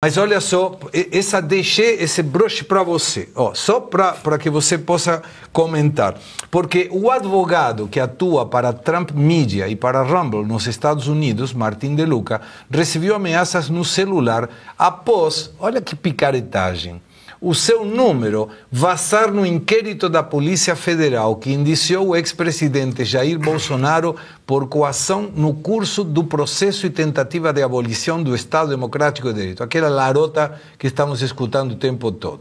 Mas olha só, deixei esse broche para você, só para que você possa comentar. Porque o advogado que atua para Trump Media e para Rumble nos Estados Unidos, Martin De Luca, recebeu ameaças no celular após, olha que picaretagem, o seu número vazar no inquérito da Polícia Federal que indiciou o ex-presidente Jair Bolsonaro por coação no curso do processo e tentativa de abolição do Estado Democrático de Direito, aquela larota que estamos escutando o tempo todo.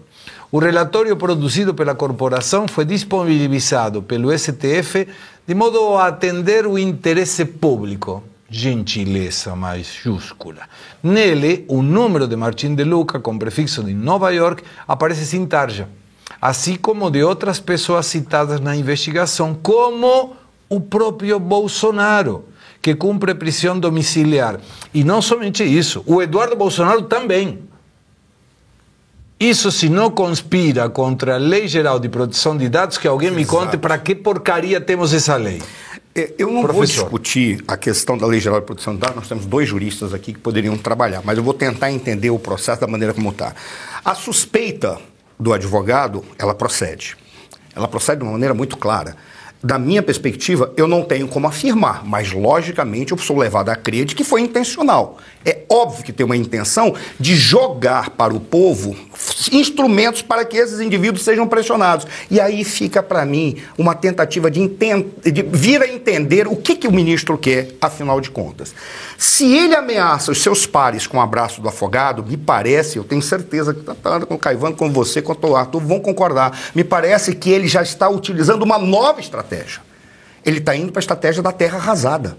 O relatório produzido pela corporação foi disponibilizado pelo STF de modo a atender o interesse público. Gentileza maiúscula. Nele, o número de Martin De Luca, com prefixo de Nova York, aparece sem tarja, assim como de outras pessoas citadas na investigação, como o próprio Bolsonaro, que cumpre prisão domiciliar. E não somente isso, o Eduardo Bolsonaro também. Isso se não conspira contra a Lei Geral de Proteção de Dados, que alguém me conte para que porcaria temos essa lei. Eu não vou discutir a questão da Lei Geral de Proteção de Dados, nós temos dois juristas aqui que poderiam trabalhar, mas eu vou tentar entender o processo da maneira como está. A suspeita do advogado, ela procede. Ela procede de uma maneira muito clara. Da minha perspectiva, eu não tenho como afirmar, mas logicamente eu sou levado a crer de que foi intencional. É óbvio que tem uma intenção de jogar para o povo instrumentos para que esses indivíduos sejam pressionados. E aí fica para mim uma tentativa de vir a entender o que o ministro quer, afinal de contas. Se ele ameaça os seus pares com o abraço do afogado, me parece, eu tenho certeza que tanto o Caivano como você, quanto o Arthur vão concordar, me parece que ele já está utilizando uma nova estratégia. Ele está indo para a estratégia da terra arrasada.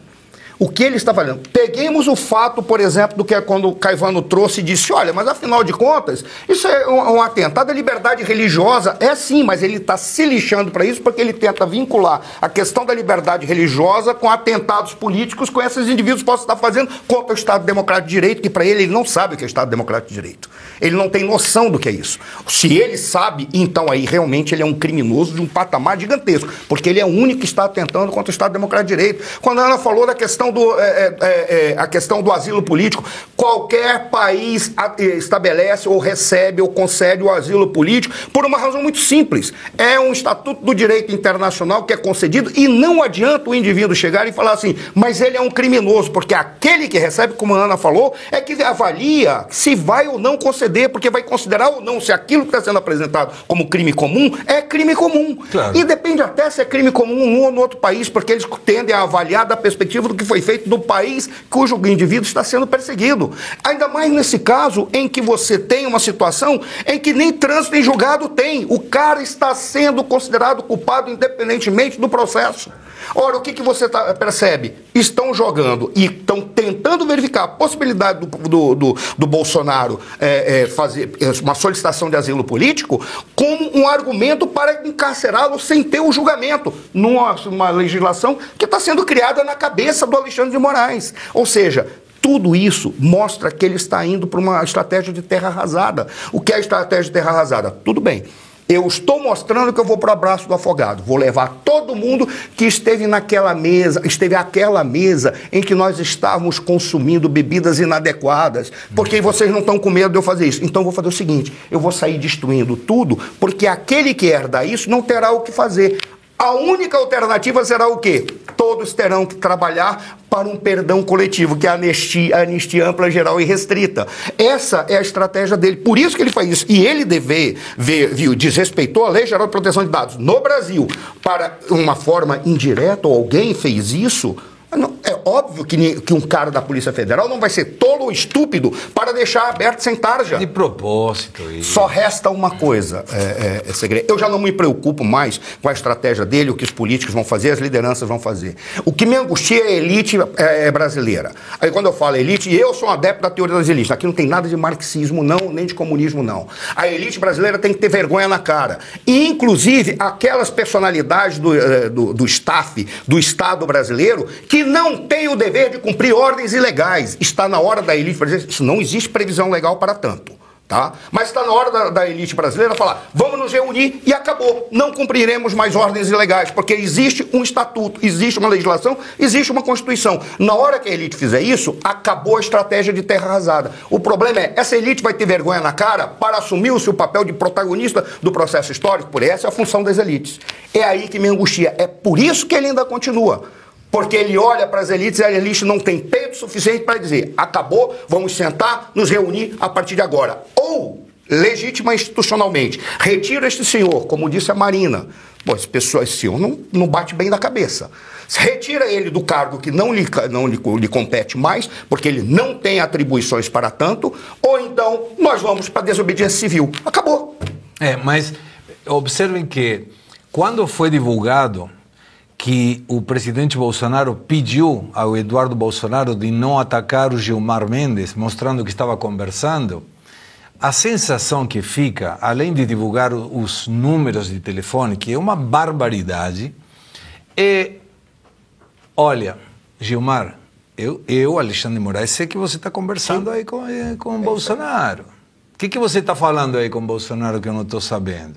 O que ele está fazendo? Peguemos o fato, por exemplo, do que é quando o Caivano trouxe e disse, olha, mas afinal de contas, isso é um atentado à liberdade religiosa. É sim, mas ele está se lixando para isso porque ele tenta vincular a questão da liberdade religiosa com atentados políticos que esses indivíduos possam estar fazendo contra o Estado Democrático de Direito, que para ele não sabe o que é o Estado Democrático de Direito. Ele não tem noção do que é isso. Se ele sabe, então aí realmente ele é um criminoso de um patamar gigantesco, porque ele é o único que está atentando contra o Estado Democrático de Direito. Quando a Ana falou da questão a questão do asilo político, qualquer país estabelece ou recebe ou concede o asilo político por uma razão muito simples. É um estatuto do direito internacional que é concedido e não adianta o indivíduo chegar e falar assim, mas ele é um criminoso, porque aquele que recebe, como a Ana falou, é que avalia se vai ou não conceder, porque vai considerar ou não se aquilo que está sendo apresentado como crime comum é crime comum. Claro. E depende até se é crime comum num ou no outro país, porque eles tendem a avaliar da perspectiva do que foi feito do país cujo indivíduo está sendo perseguido. Ainda mais nesse caso em que você tem uma situação em que nem trânsito nem julgado tem. O cara está sendo considerado culpado independentemente do processo. Ora, o que você percebe? Estão jogando e estão tentando verificar a possibilidade do Bolsonaro fazer uma solicitação de asilo político como um argumento para encarcerá-lo sem ter o julgamento numa legislação que está sendo criada na cabeça do Alexandre de Moraes. Ou seja, tudo isso mostra que ele está indo para uma estratégia de terra arrasada. O que é a estratégia de terra arrasada? Tudo bem. Eu estou mostrando que eu vou para o abraço do afogado. Vou levar todo mundo que esteve àquela mesa em que nós estávamos consumindo bebidas inadequadas, porque vocês não estão com medo de eu fazer isso. Então eu vou fazer o seguinte, eu vou sair destruindo tudo, porque aquele que herda isso não terá o que fazer. A única alternativa será o quê? Todos terão que trabalhar para um perdão coletivo, que é a anistia ampla, geral e restrita. Essa é a estratégia dele. Por isso que ele faz isso. E ele desrespeitou a Lei Geral de Proteção de Dados no Brasil para uma forma indireta, ou alguém fez isso. É óbvio que um cara da Polícia Federal não vai ser tolo ou estúpido para deixar aberto sem tarja. De propósito. Isso. Só resta uma coisa, Segredo. Eu já não me preocupo mais com a estratégia dele, o que os políticos vão fazer, as lideranças vão fazer. O que me angustia é a elite brasileira. Aí quando eu falo elite, eu sou um adepto da teoria das elites. Aqui não tem nada de marxismo, não, nem de comunismo, não. A elite brasileira tem que ter vergonha na cara. E, inclusive, aquelas personalidades do staff, do Estado brasileiro, que não tem o dever de cumprir ordens ilegais. Está na hora da elite, por exemplo, isso não existe previsão legal para tanto. Tá? Mas está na hora da elite brasileira falar, vamos nos reunir e acabou. Não cumpriremos mais ordens ilegais, porque existe um estatuto, existe uma legislação, existe uma Constituição. Na hora que a elite fizer isso, acabou a estratégia de terra arrasada. O problema é, essa elite vai ter vergonha na cara para assumir o seu papel de protagonista do processo histórico, por essa é a função das elites. É aí que me angustia. É por isso que ele ainda continua. Porque ele olha para as elites e a elite não tem peito suficiente para dizer, acabou, vamos sentar, nos reunir a partir de agora. Ou, legítima institucionalmente, retira este senhor, como disse a Marina. Pô, esse senhor não bate bem na cabeça. Retira ele do cargo que não lhe compete mais, porque ele não tem atribuições para tanto, ou então nós vamos para a desobediência civil. Acabou. Mas observem que quando foi divulgado que o presidente Bolsonaro pediu ao Eduardo Bolsonaro de não atacar o Gilmar Mendes, mostrando que estava conversando, a sensação que fica, além de divulgar os números de telefone, que é uma barbaridade, é, olha, Gilmar, eu Alexandre Moraes, sei que você está conversando aí com o Bolsonaro. O que você está falando aí com o Bolsonaro que eu não estou sabendo?